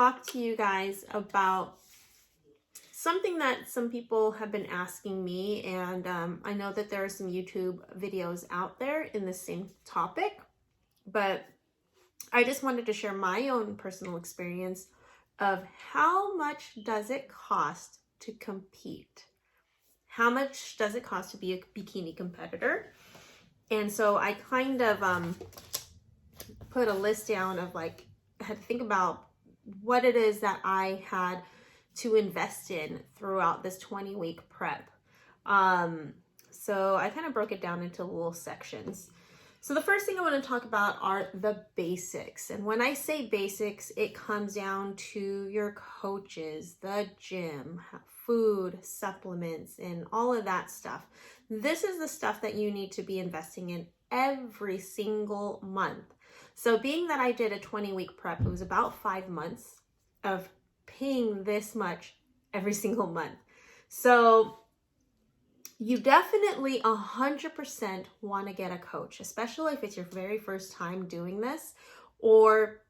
talk to you guys about something that some people have been asking me, and I know that there are some YouTube videos out there in the same topic, but I just wanted to share my own personal experience of how much does it cost to compete? How much does it cost to be a bikini competitor? And so I kind of put a list down of I had to think about what it is that I had to invest in throughout this 20-week prep. So I kind of broke it down into little sections. So the first thing I want to talk about are the basics. And when I say basics, it comes down to your coaches, the gym, food, supplements, and all of that stuff. This is the stuff that you need to be investing in every single month. So being that I did a 20-week prep, it was about 5 months of paying this much every single month. So you definitely 100% want to get a coach, especially if it's your very first time doing this, or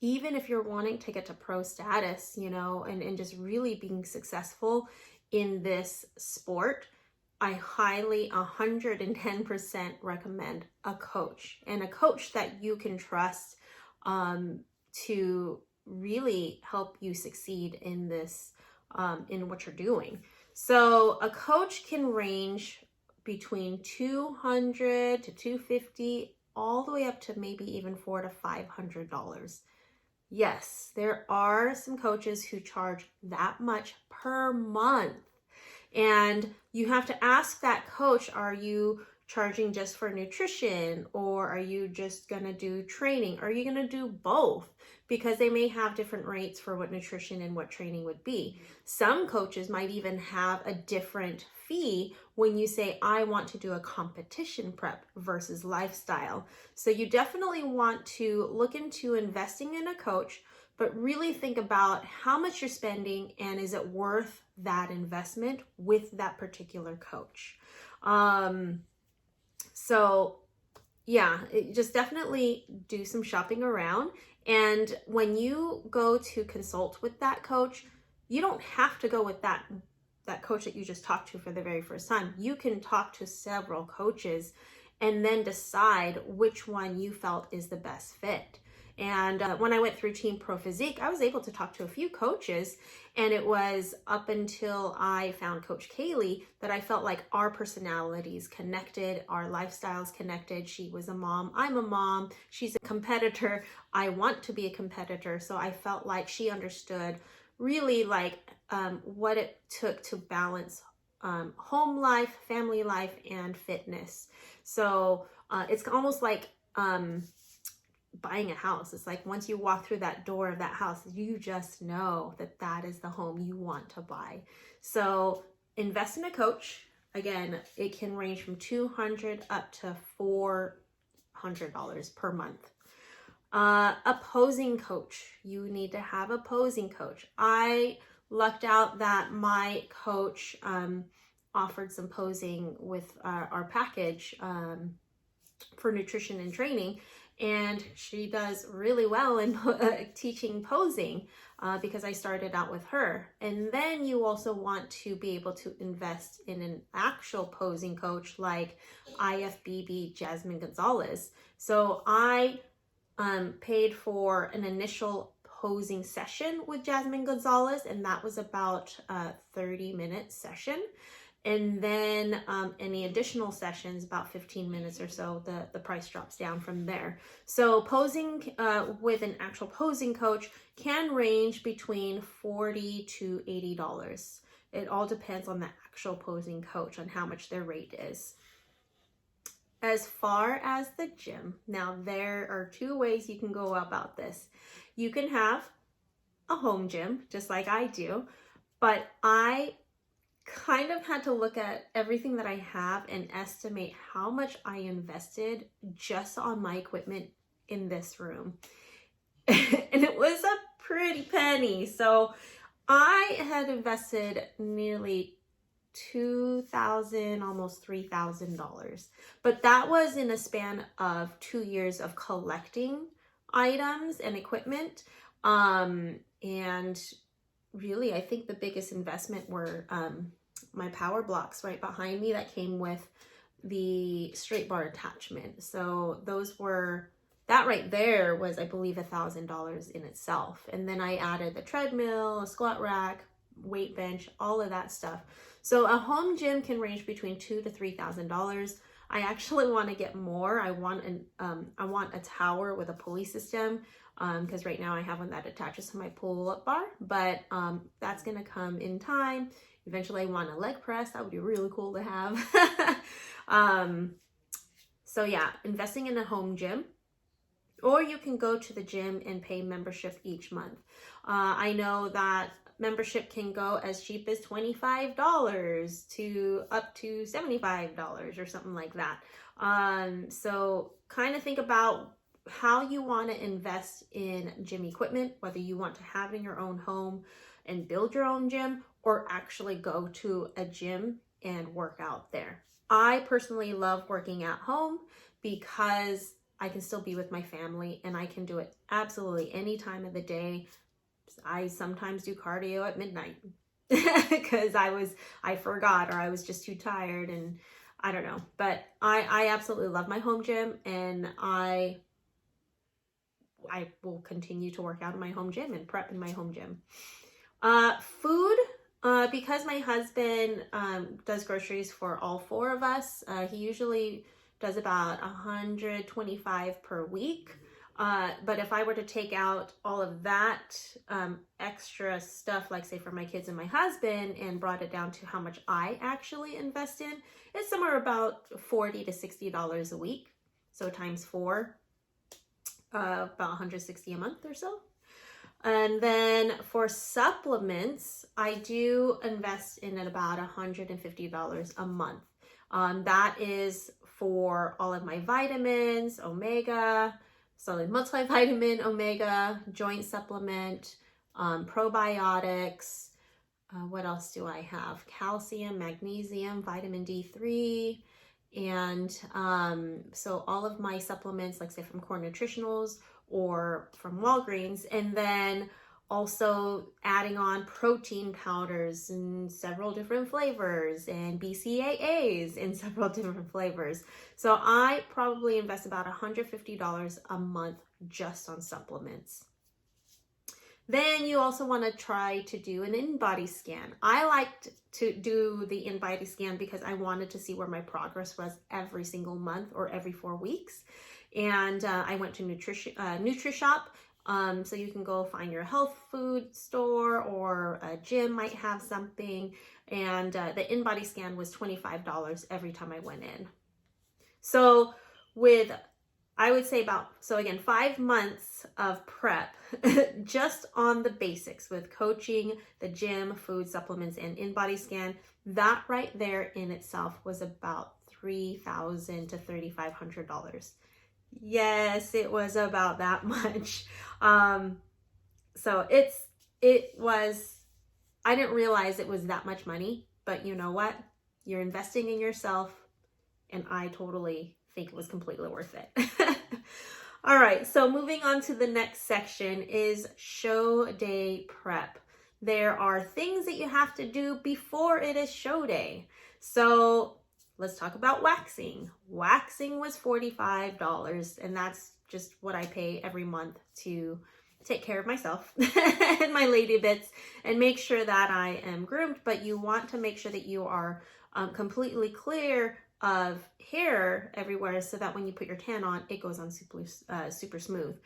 even if you're wanting to get to pro status, and just really being successful in this sport. I highly 110% recommend a coach, and a coach that you can trust to really help you succeed in this, in what you're doing. So a coach can range between $200 to $250, all the way up to maybe even $400 to $500. Yes, there are some coaches who charge that much per month. And you have to ask that coach, are you charging just for nutrition, or are you just going to do training? Are you going to do both? Because they may have different rates for what nutrition and what training would be. Some coaches might even have a different fee when you say, I want to do a competition prep versus lifestyle. So you definitely want to look into investing in a coach, but really think about how much you're spending and is it worth that investment with that particular coach. So yeah, just definitely do some shopping around. And when you go to consult with that coach, you don't have to go with that coach that you just talked to for the very first time. You can talk to several coaches and then decide which one you felt is the best fit. And when I went through Team Pro Physique, I was able to talk to a few coaches, and it was up until I found Coach Kaylee that I felt like our personalities connected, our lifestyles connected. She was a mom, I'm a mom, she's a competitor, I want to be a competitor. So I felt like she understood really what it took to balance home life, family life, and fitness. So it's almost like buying a house. It's like once you walk through that door of that house, you just know that that is the home you want to buy. So invest in a coach. Again, it can range from $200 up to $400 per month. A posing coach. You need to have a posing coach. I lucked out that my coach offered some posing with our package for nutrition and training. And she does really well in teaching posing because I started out with her. And then you also want to be able to invest in an actual posing coach like IFBB Jasmine Gonzalez. So I paid for an initial posing session with Jasmine Gonzalez, and that was about a 30-minute session. And then any additional sessions, about 15 minutes or so, the price drops down from there. So posing with an actual posing coach can range between $40 to $80. It all depends on the actual posing coach, on how much their rate is. As far as the gym, now there are two ways you can go about this. You can have a home gym, just like I do, but I kind of had to look at everything that I have and estimate how much I invested just on my equipment in this room. And it was a pretty penny. So I had invested nearly $2,000, almost $3,000. But that was in a span of 2 years of collecting items and equipment. And really, I think the biggest investment were my power blocks right behind me that came with the straight bar attachment. So those were, that right there was, I believe, $1,000 in itself. And then I added the treadmill, a squat rack, weight bench, all of that stuff. So a home gym can range between $2,000 to $3,000. I actually want to get more. I want a tower with a pulley system, because right now I have one that attaches to my pull-up bar, but that's gonna come in time. Eventually I want a leg press. That would be really cool to have. So yeah, investing in a home gym, or you can go to the gym and pay membership each month. I know that membership can go as cheap as $25 to up to $75 or something like that. So kind of think about how you want to invest in gym equipment, whether you want to have it in your own home and build your own gym, or actually go to a gym and work out there. I personally love working at home because I can still be with my family and I can do it absolutely any time of the day. I sometimes do cardio at midnight because I forgot, or I was just too tired, and I don't know. But I absolutely love my home gym, and I will continue to work out in my home gym and prep in my home gym. Food, because my husband does groceries for all four of us, he usually does about 125 per week. But if I were to take out all of that extra stuff, like say for my kids and my husband, and brought it down to how much I actually invest in, it's somewhere about $40 to $60 a week. So times 4, about $160 a month or so. And then for supplements, I do invest in about $150 a month. That is for all of my vitamins, omega, solid multivitamin, omega, joint supplement, probiotics. What else do I have? Calcium, magnesium, vitamin D3. And so all of my supplements, like say from Core Nutritionals or from Walgreens, and then also adding on protein powders in several different flavors and BCAAs in several different flavors. So I probably invest about $150 a month just on supplements. Then you also want to try to do an in-body scan. I liked to do the in-body scan because I wanted to see where my progress was every single month or every 4 weeks. And I went to NutriShop. So you can go find your health food store, or a gym might have something. And the in-body scan was $25 every time I went in. So with, I would say about, so again, 5 months of prep just on the basics with coaching, the gym, food, supplements, and in-body scan. That right there in itself was about $3,000 to $3,500. Yes, it was about that much. So it was, I didn't realize it was that much money, but you know what? You're investing in yourself, and I totally think it was completely worth it. All right, so moving on to the next section is show day prep. There are things that you have to do before it is show day. So let's talk about waxing. Waxing was $45, and that's just what I pay every month to take care of myself and my lady bits and make sure that I am groomed. But you want to make sure that you are completely clear of hair everywhere, so that when you put your tan on, it goes on super smooth.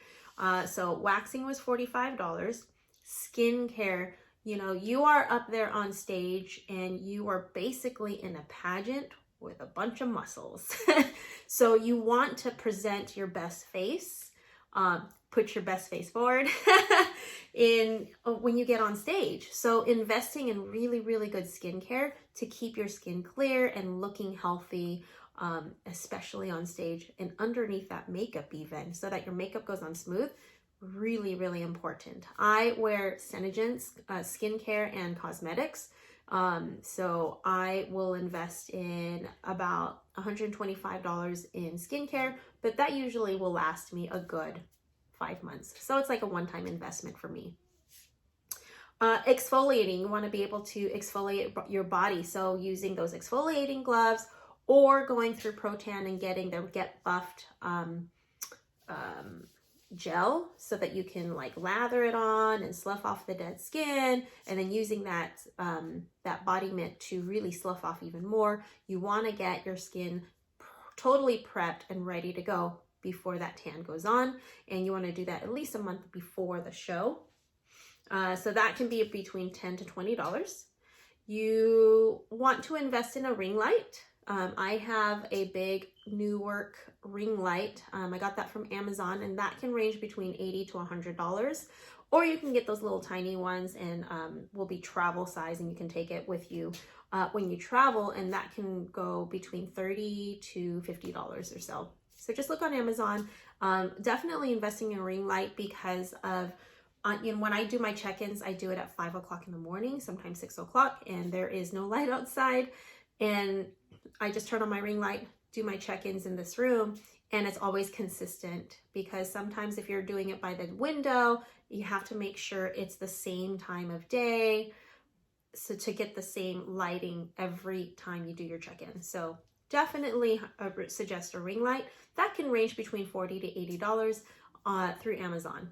So waxing was $45. Skincare, you know, you are up there on stage and you are basically in a pageant with a bunch of muscles. So you want to present your best face, put your best face forward when you get on stage. So investing in really, really good skincare to keep your skin clear and looking healthy, especially on stage and underneath that makeup even, so that your makeup goes on smooth. Really, really important. I wear Senegence skincare and cosmetics. So I will invest in about $125 in skincare, but that usually will last me a good 5 months. So it's like a one-time investment for me. Exfoliating, you want to be able to exfoliate your body. So using those exfoliating gloves or going through Pro-Tan and getting the Get Buffed gel so that you can like lather it on and slough off the dead skin, and then using that body mitt to really slough off even more. You want to get your skin totally prepped and ready to go before that tan goes on, and you want to do that at least a month before the show. So that can be between $10 to $20. You want to invest in a ring light. I have a big Newark ring light. I got that from Amazon, and that can range between $80 to $100. Or you can get those little tiny ones, and will be travel size, and you can take it with you when you travel, and that can go between $30 to $50 or so. So just look on Amazon. Definitely investing in a ring light because of when I do my check-ins, I do it at 5 o'clock in the morning, sometimes 6 o'clock, and there is no light outside. And I just turn on my ring light, do my check-ins in this room, and it's always consistent, because sometimes if you're doing it by the window, you have to make sure it's the same time of day, so to get the same lighting every time you do your check-in. So definitely suggest a ring light. That can range between $40 to $80 through Amazon.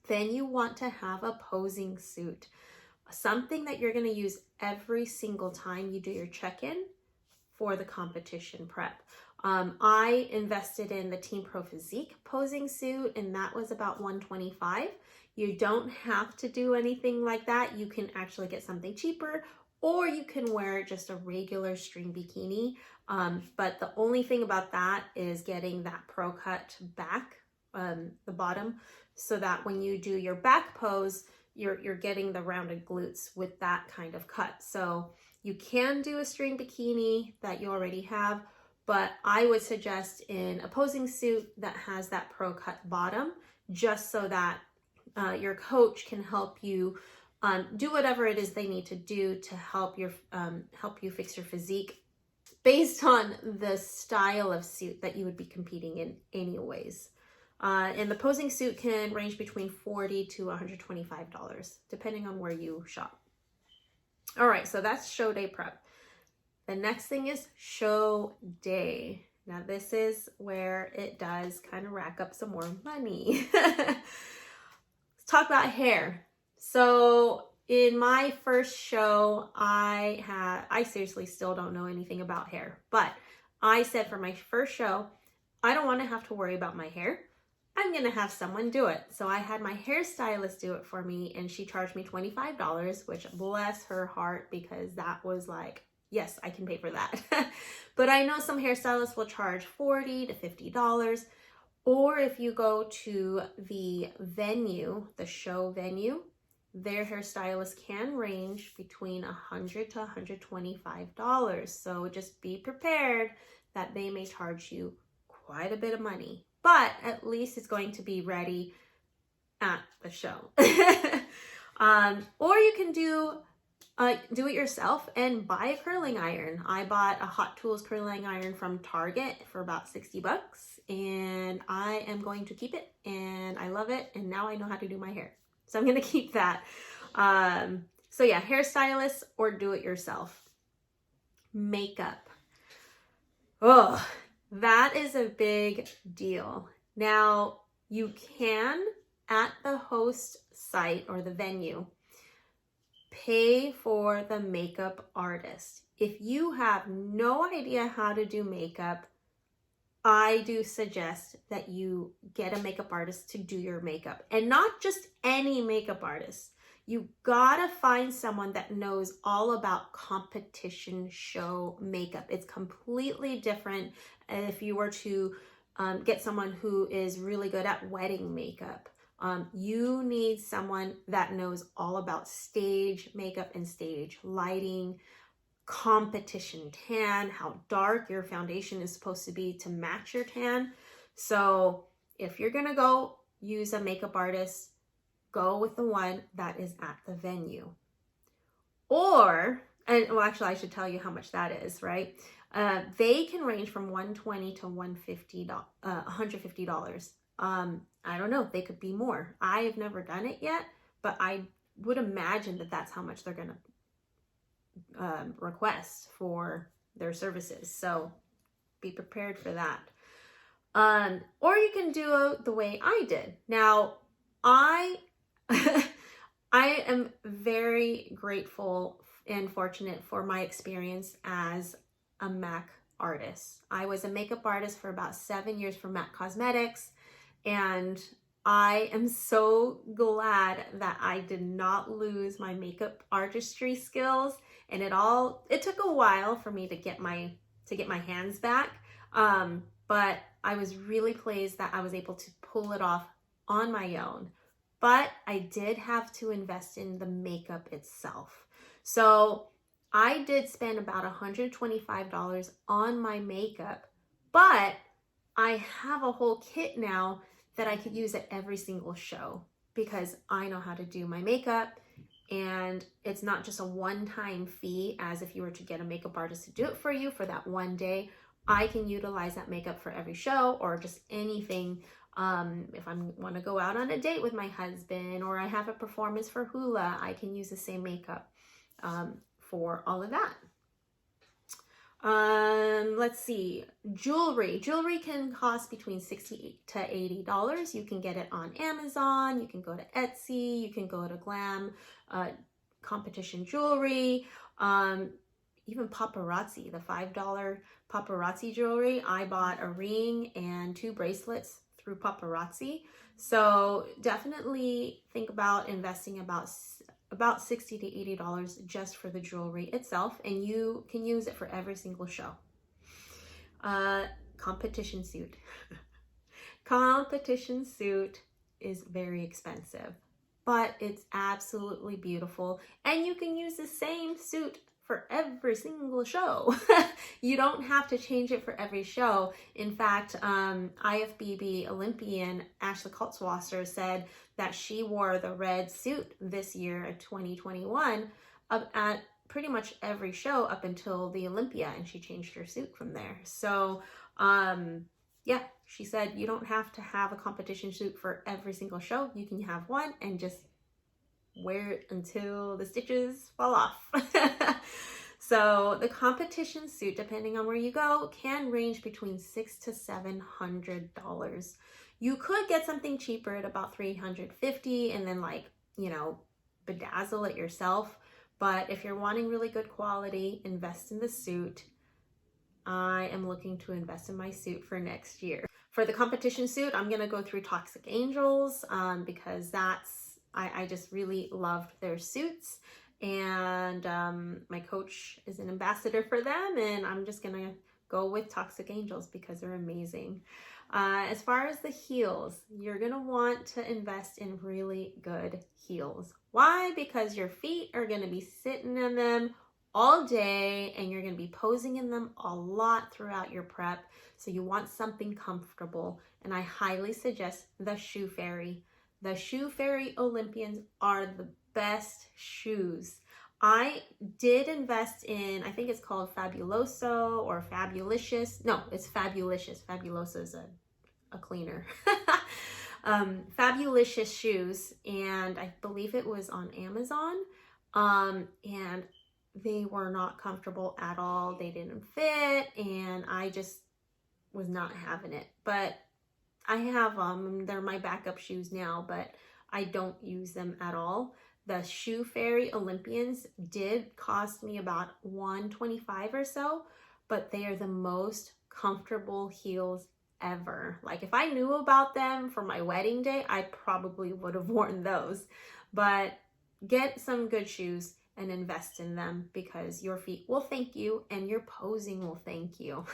Then you want to have a posing suit, something that you're going to use every single time you do your check-in for the competition prep. I invested in the Team Pro Physique posing suit, and that was about $125. You don't have to do anything like that. You can actually get something cheaper, or you can wear just a regular string bikini. But the only thing about that is getting that pro cut back, the bottom, so that when you do your back pose, you're getting the rounded glutes with that kind of cut. So you can do a string bikini that you already have, but I would suggest in a posing suit that has that pro cut bottom, just so that your coach can help you do whatever it is they need to do to help you fix your physique based on the style of suit that you would be competing in anyways. And the posing suit can range between $40 to $125, depending on where you shop. All right, so that's show day prep. The next thing is show day. Now this is where it does kind of rack up some more money. Let's talk about hair. So in my first show, I seriously still don't know anything about hair, but I said for my first show, I don't want to have to worry about my hair. I'm going to have someone do it. So I had my hairstylist do it for me, and she charged me $25, which bless her heart, because that was like, yes, I can pay for that. But I know some hairstylists will charge $40 to $50. Or if you go to the venue, the show venue, their hairstylist can range between $100 to $125. So just be prepared that they may charge you quite a bit of money, but at least it's going to be ready at the show. Or you can do it yourself and buy a curling iron. I bought a Hot Tools curling iron from Target for about $60, and I am going to keep it, and I love it, and now I know how to do my hair. So I'm going to keep that. So yeah, hairstylist or do it yourself. Makeup. Oh, that is a big deal. Now, you can, at the host site or the venue, pay for the makeup artist. If you have no idea how to do makeup, I do suggest that you get a makeup artist to do your makeup, and not just any makeup artist. You gotta find someone that knows all about competition show makeup. It's completely different if you were to get someone who is really good at wedding makeup. You need someone that knows all about stage makeup and stage lighting, competition tan, how dark your foundation is supposed to be to match your tan. So if you're gonna go use a makeup artist, go with the one that is at the venue. Or, and well, actually I should tell you how much that is, right? They can range from $120 to $150. I don't know, they could be more. I have never done it yet, but I would imagine that that's how much they're gonna request for their services. So be prepared for that. Or you can do the way I did. Now, I I am very grateful and fortunate for my experience as a MAC artist. I was a makeup artist for about 7 years for MAC Cosmetics, and I am so glad that I did not lose my makeup artistry skills. And it took a while for me to get my hands back. But I was really pleased that I was able to pull it off on my own. But I did have to invest in the makeup itself. So I did spend about $125 on my makeup, but I have a whole kit now that I could use at every single show because I know how to do my makeup, and it's not just a one-time fee as if you were to get a makeup artist to do it for you for that one day. I can utilize that makeup for every show or just anything. If I want to go out on a date with my husband or I have a performance for hula, I can use the same makeup for all of that. Let's see, jewelry. Jewelry can cost between $60 to $80. You can get it on Amazon, you can go to Etsy, you can go to Glam, competition jewelry, even paparazzi, the $5 paparazzi jewelry. I bought a ring and 2 bracelets through paparazzi. So definitely think about investing about $60 to $80 just for the jewelry itself, and you can use it for every single show. Competition suit. Competition suit is very expensive, but it's absolutely beautiful, and you can use the same suit for every single show. You don't have to change it for every show. In fact, IFBB Olympian Ashley Kultzwasser said that she wore the red suit this year at 2021 at pretty much every show up until the Olympia, and she changed her suit from there. So yeah, she said you don't have to have a competition suit for every single show. You can have one and just wear it until the stitches fall off. So the competition suit, depending on where you go, can range between $600 to $700. You could get something cheaper at about $350 and then, like, you know, bedazzle it yourself. But if you're wanting really good quality, invest in the suit. I am looking to invest in my suit for next year. For the competition suit, I'm gonna go through Toxic Angels because I just really loved their suits, and my coach is an ambassador for them, and I'm just gonna go with Toxic Angels because they're amazing. As far as the heels, you're gonna want to invest in really good heels. Why? Because your feet are gonna be sitting in them all day, and you're gonna be posing in them a lot throughout your prep. So you want something comfortable, and I highly suggest the Shoe Fairy. The Shoe Fairy Olympians are the best shoes. I did invest in, I think it's called Fabuloso or Fabulicious. No, it's Fabulicious. Fabuloso is a cleaner. Fabulicious shoes, and I believe it was on Amazon. And they were not comfortable at all. They didn't fit, and I just was not having it. But I have they're my backup shoes now, but I don't use them at all. The Shoe Fairy Olympians did cost me about $125 or so, but they are the most comfortable heels ever. Like, if I knew about them for my wedding day, I probably would have worn those. But get some good shoes and invest in them because your feet will thank you and your posing will thank you.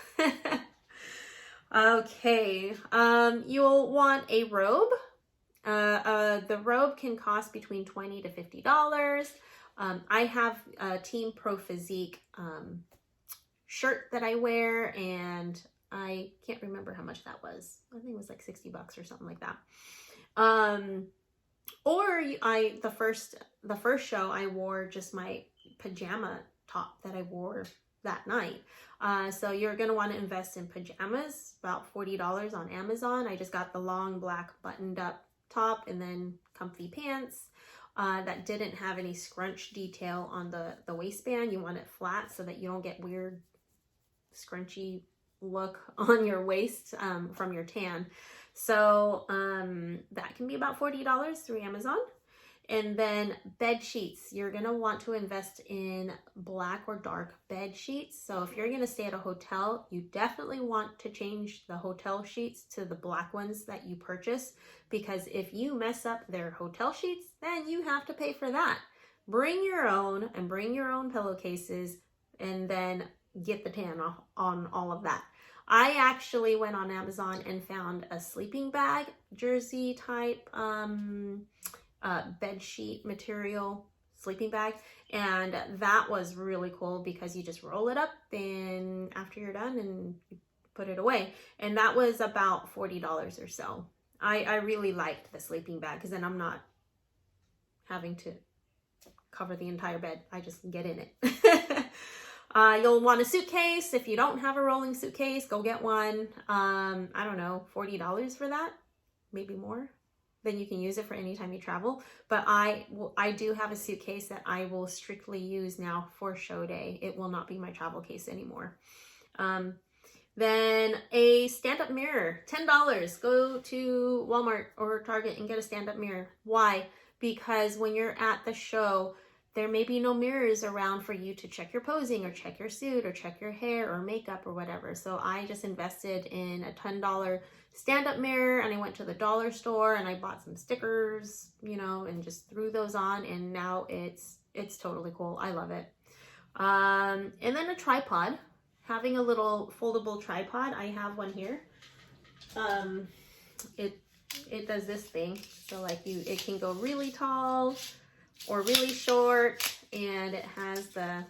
Okay, you'll want a robe. The robe can cost between $20 to $50. I have a Team Pro Physique shirt that I wear, and I can't remember how much that was. I think it was like $60 or something like that. The first show I wore just my pajama top that I wore that night. So you're going to want to invest in pajamas, about $40 on Amazon. I just got the long black buttoned up top and then comfy pants that didn't have any scrunch detail on the waistband. You want it flat so that you don't get weird scrunchy look on your waist from your tan. So that can be about $40 through Amazon. And then bed sheets, you're going to want to invest in black or dark bed sheets. So if you're going to stay at a hotel, you definitely want to change the hotel sheets to the black ones that you purchase, because if you mess up their hotel sheets, then you have to pay for that. Bring your own and bring your own pillowcases and then get the tan off on all of that. I actually went on Amazon and found a sleeping bag, jersey type, bed sheet material sleeping bag, and that was really cool because you just roll it up and after you're done and you put it away, and that was about $40 or so. I really liked the sleeping bag because then I'm not having to cover the entire bed. I just get in it. You'll want a suitcase. If you don't have a rolling suitcase, go get one. I don't know, $40 for that, maybe more. Then you can use it for any time you travel. But I do have a suitcase that I will strictly use now for show day. It will not be my travel case anymore. Then a stand-up mirror, $10. Go to Walmart or Target and get a stand-up mirror. Why? Because when you're at the show, there may be no mirrors around for you to check your posing or check your suit or check your hair or makeup or whatever. So I just invested in a $10 stand-up mirror, and I went to the dollar store and I bought some stickers, you know, and just threw those on, and now it's totally cool. I love it. And then a tripod. Having a little foldable tripod. I have one here. It does this thing. So like it can go really tall or really short, and it has the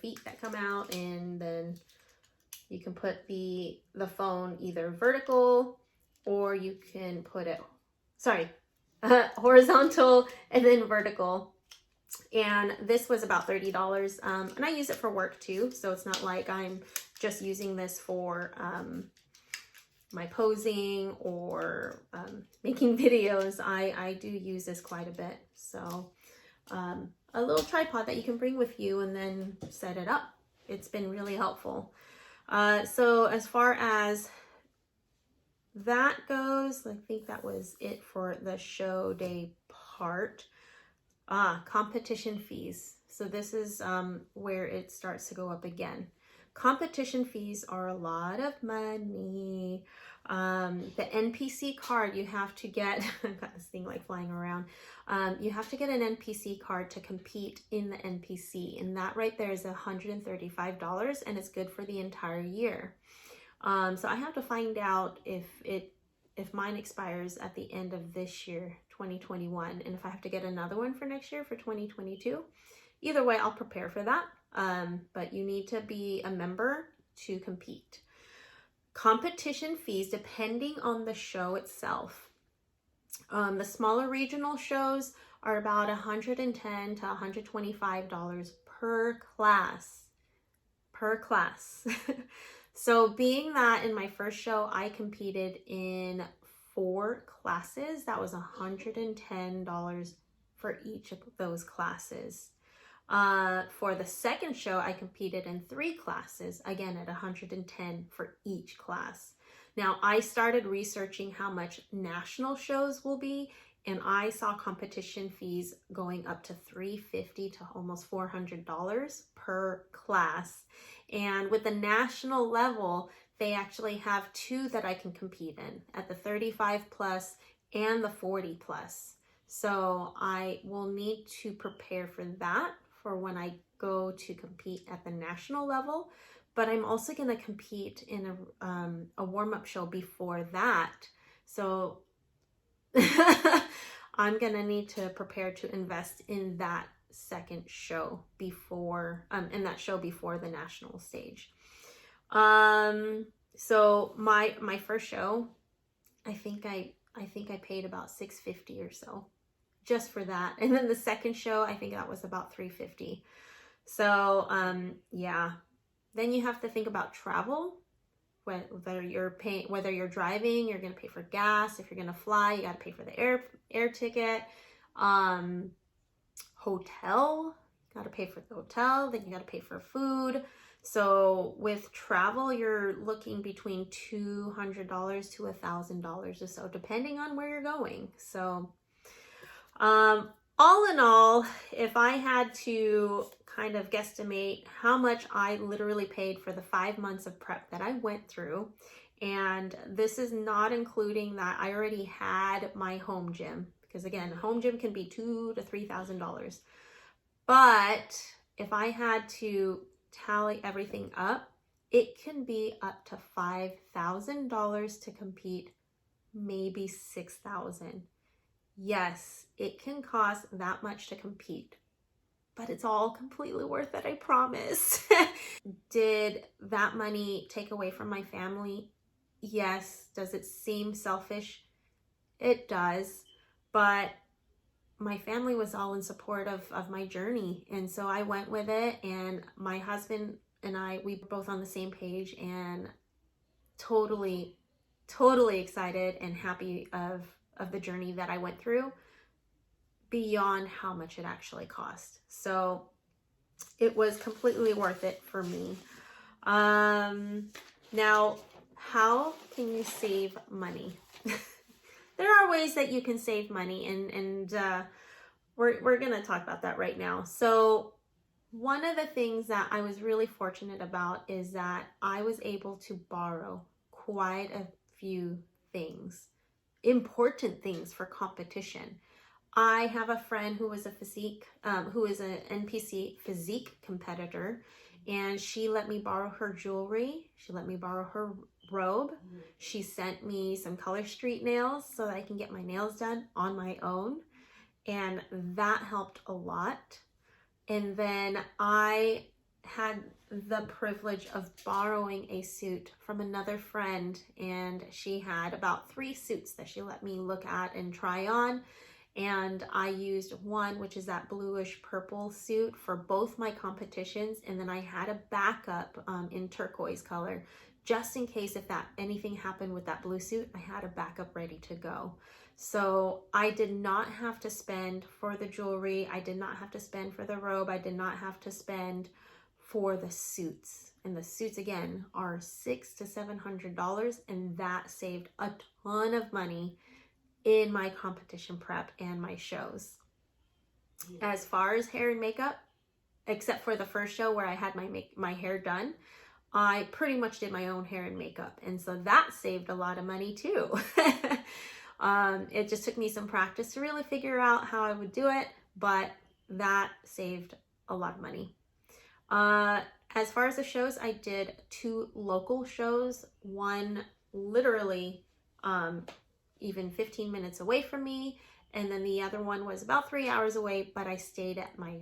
feet that come out, and then you can put the phone either vertical, or you can put it, horizontal and then vertical. And this was about $30. And I use it for work too. So it's not like I'm just using this for my posing or making videos. I do use this quite a bit. So a little tripod that you can bring with you and then set it up. It's been really helpful. So as far as that goes, I think that was it for the show day part. Competition fees. So this is where it starts to go up again. Competition fees are a lot of money. The NPC card you have to get, I've got this thing like flying around. You have to get an NPC card to compete in the NPC, and that right there is $135, and it's good for the entire year. So I have to find out if mine expires at the end of this year, 2021, and if I have to get another one for next year for 2022. Either way, I'll prepare for that. But you need to be a member to compete. Competition fees, depending on the show itself. The smaller regional shows are about $110 to $125 per class. So being that in my first show, I competed in 4 classes, that was $110 for each of those classes. For the second show, I competed in 3 classes, again at $110 for each class. Now, I started researching how much national shows will be, and I saw competition fees going up to $350 to almost $400 per class. And with the national level, they actually have 2 that I can compete in, at the 35 plus and the 40 plus. So I will need to prepare for that for when I go to compete at the national level. But I'm also going to compete in a warm-up show before that. So I'm going to need to prepare to invest in that second show before, in that show before the national stage. So my first show, I think I paid about $650 or so just for that. And then the second show, I think that was about $350. So, yeah, Then you have to think about travel, whether you're driving, you're going to pay for gas. If you're going to fly, you got to pay for the air ticket. Hotel, you got to pay for the hotel. Then you got to pay for food. So with travel, you're looking between $200 to $1,000 or so, depending on where you're going. So all in all, if I had to kind of guesstimate how much I literally paid for the 5 months of prep that I went through, and this is not including that I already had my home gym, because again, home gym can be $2,000 to $3,000. But if I had to tally everything up, it can be up to $5,000 to compete, maybe $6,000. Yes, it can cost that much to compete, but it's all completely worth it, I promise. Did that money take away from my family? Yes. Does it seem selfish? It does, but my family was all in support of my journey, and so I went with it, and my husband and I, we were both on the same page, and totally excited and happy of the journey that I went through, beyond how much it actually cost. So it was completely worth it for me. Now, how can you save money? There are ways that you can save money, and we're going to talk about that right now. So one of the things that I was really fortunate about is that I was able to borrow quite a few things, important things for competition. I have a friend who was who is an NPC physique competitor, and she let me borrow her jewelry. She let me borrow her robe. She sent me some color street nails so that I can get my nails done on my own, and that helped a lot. And then I had the privilege of borrowing a suit from another friend, and she had about 3 suits that she let me look at and try on. And I used one, which is that bluish purple suit, for both my competitions. And then I had a backup in turquoise color, just in case if anything happened with that blue suit, I had a backup ready to go. So I did not have to spend for the jewelry. I did not have to spend for the robe. I did not have to spend for the suits. And the suits, again, are $600 to $700, and that saved a ton of money in my competition prep and my shows. As far as hair and makeup, except for the first show where I had my hair done, I pretty much did my own hair and makeup, and so that saved a lot of money too. It just took me some practice to really figure out how I would do it, but that saved a lot of money. As far as the shows, I did 2 local shows, one literally even 15 minutes away from me, and then the other one was about 3 hours away, but I stayed at my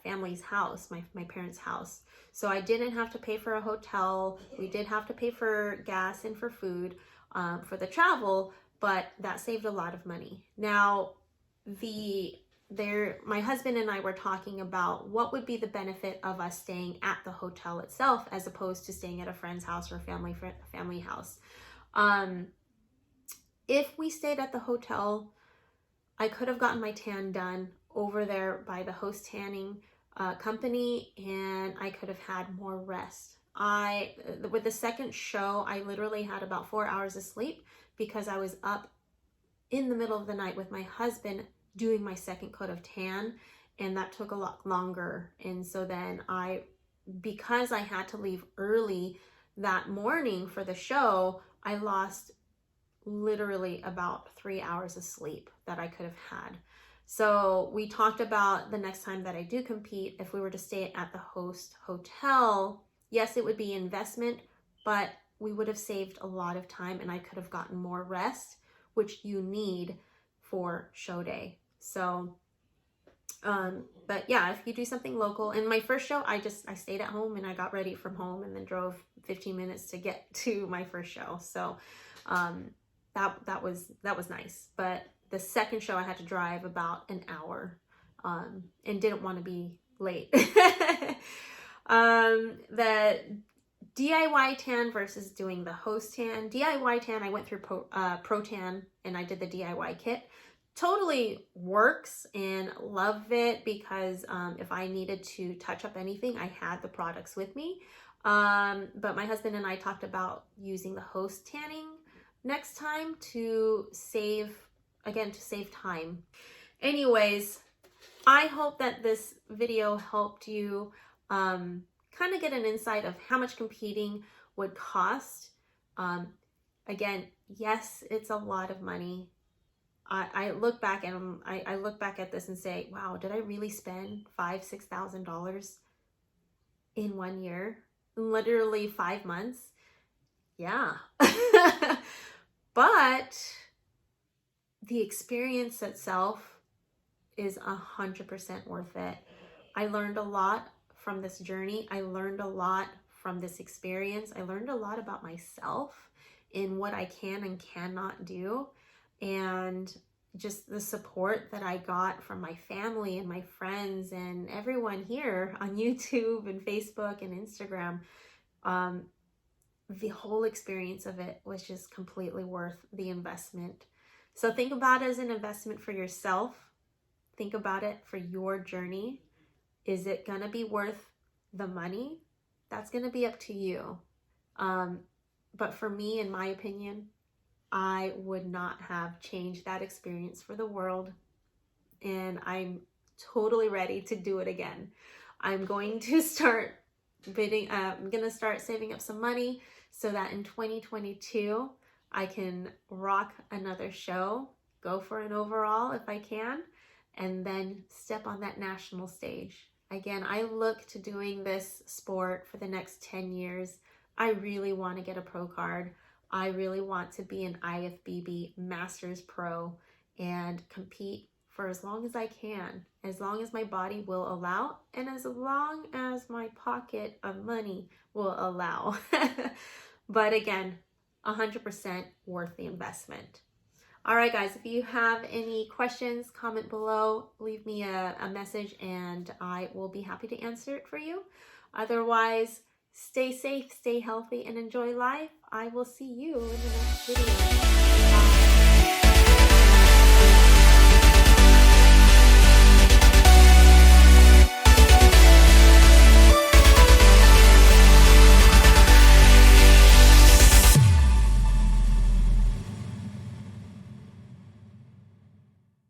family's house, my parents' house. So I didn't have to pay for a hotel. We did have to pay for gas and for food for the travel, but that saved a lot of money. Now, my husband and I were talking about what would be the benefit of us staying at the hotel itself as opposed to staying at a friend's house or family house. If we stayed at the hotel, I could have gotten my tan done over there by the host tanning company, and I could have had more rest. With the second show, I literally had about 4 hours of sleep because I was up in the middle of the night with my husband doing my second coat of tan, and that took a lot longer. And so then because I had to leave early that morning for the show, I lost literally about 3 hours of sleep that I could have had. So we talked about the next time that I do compete, if we were to stay at the host hotel, yes, it would be investment, but we would have saved a lot of time, and I could have gotten more rest, which you need for show day. So, but yeah, if you do something local, in my first show, I stayed at home and I got ready from home and then drove 15 minutes to get to my first show. So, that was nice. But the second show I had to drive about an hour, and didn't want to be late. The DIY tan versus doing the host tan. DIY tan, I went through Pro Tan and I did the DIY kit. Totally works and love it because if I needed to touch up anything, I had the products with me. But my husband and I talked about using the host tanning next time to save time. Anyways, I hope that this video helped you kind of get an insight of how much competing would cost. Again, yes, it's a lot of money. I look back and I look back at this and say, wow, did I really spend $5,000-$6,000 in 1 year? Literally 5 months? Yeah. But the experience itself is 100% worth it. I learned a lot from this journey. I learned a lot from this experience. I learned a lot about myself in what I can and cannot do. And just the support that I got from my family and my friends and everyone here on YouTube and Facebook and Instagram. The whole experience of it was just completely worth the investment. So think about it as an investment for yourself. Think about it for your journey. Is it going to be worth the money? That's going to be up to you. But for me, in my opinion, I would not have changed that experience for the world. And I'm totally ready to do it again. I'm going to start I'm going to start saving up some money so that in 2022, I can rock another show, go for an overall if I can, and then step on that national stage. Again, I look to doing this sport for the next 10 years. I really want to get a pro card. I really want to be an IFBB Masters Pro and compete for as long as I can, as long as my body will allow, and as long as my pocket of money will allow. But again, 100% worth the investment. All right, guys, if you have any questions, comment below, leave me a message, and I will be happy to answer it for you. Otherwise, stay safe, stay healthy, and enjoy life. I will see you in the next video.